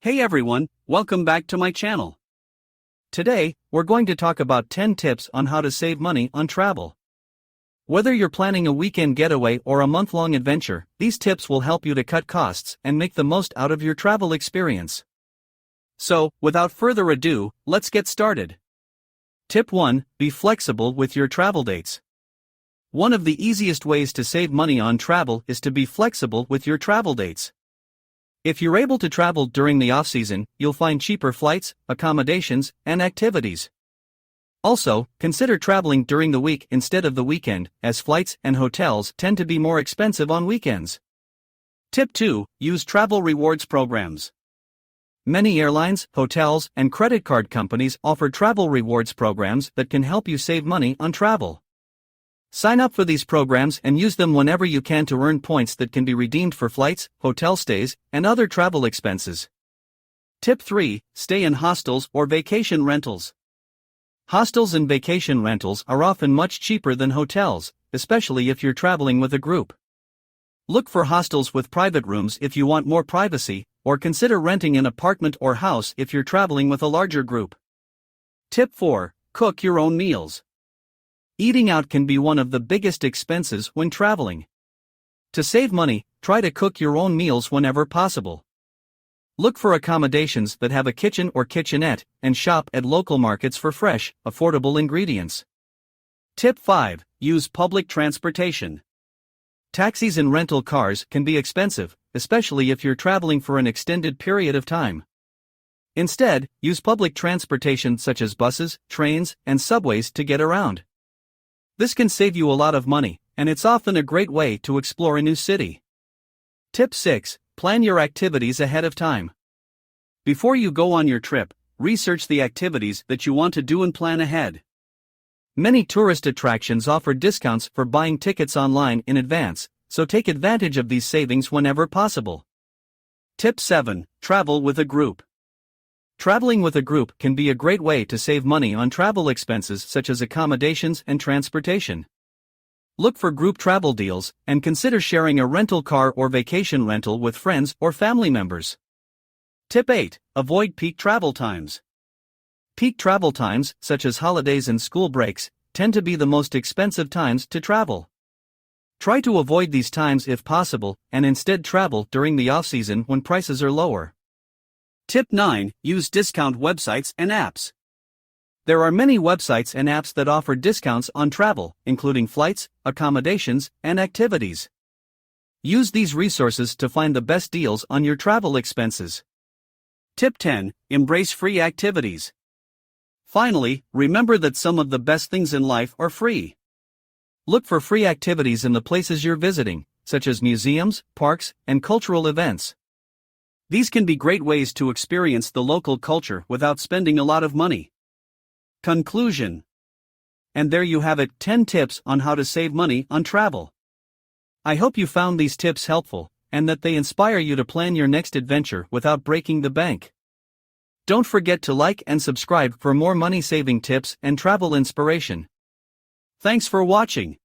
Hey everyone, welcome back to my channel. Today, we're going to talk about 10 tips on how to save money on travel. Whether you're planning a weekend getaway or a month-long adventure, these tips will help you to cut costs and make the most out of your travel experience. So, without further ado, let's get started. Tip 1. Be flexible with your travel dates. One of the easiest ways to save money on travel is to be flexible with your travel dates. If you're able to travel during the off-season, you'll find cheaper flights, accommodations, and activities. Also, consider traveling during the week instead of the weekend, as flights and hotels tend to be more expensive on weekends. Tip 2. Use travel rewards programs. Many airlines, hotels, and credit card companies offer travel rewards programs that can help you save money on travel. Sign up for these programs and use them whenever you can to earn points that can be redeemed for flights, hotel stays, and other travel expenses. Tip 3. Stay in hostels or vacation rentals. Hostels and vacation rentals are often much cheaper than hotels, especially if you're traveling with a group. Look for hostels with private rooms if you want more privacy, or consider renting an apartment or house if you're traveling with a larger group. Tip 4. Cook your own meals. Eating out can be one of the biggest expenses when traveling. To save money, try to cook your own meals whenever possible. Look for accommodations that have a kitchen or kitchenette, and shop at local markets for fresh, affordable ingredients. Tip 5. Use public transportation. Taxis and rental cars can be expensive, especially if you're traveling for an extended period of time. Instead, use public transportation such as buses, trains, and subways to get around. This can save you a lot of money, and it's often a great way to explore a new city. Tip 6. Plan your activities ahead of time. Before you go on your trip, research the activities that you want to do and plan ahead. Many tourist attractions offer discounts for buying tickets online in advance, so take advantage of these savings whenever possible. Tip 7. Travel with a group. Traveling with a group can be a great way to save money on travel expenses such as accommodations and transportation. Look for group travel deals, and consider sharing a rental car or vacation rental with friends or family members. Tip 8. Avoid peak travel times. Peak travel times, such as holidays and school breaks, tend to be the most expensive times to travel. Try to avoid these times if possible, and instead travel during the off-season when prices are lower. Tip 9. Use discount websites and apps. There are many websites and apps that offer discounts on travel, including flights, accommodations, and activities. Use these resources to find the best deals on your travel expenses. Tip 10. Embrace free activities. Finally, remember that some of the best things in life are free. Look for free activities in the places you're visiting, such as museums, parks, and cultural events. These can be great ways to experience the local culture without spending a lot of money. Conclusion. And there you have it, 10 tips on how to save money on travel. I hope you found these tips helpful, and that they inspire you to plan your next adventure without breaking the bank. Don't forget to like and subscribe for more money-saving tips and travel inspiration. Thanks for watching.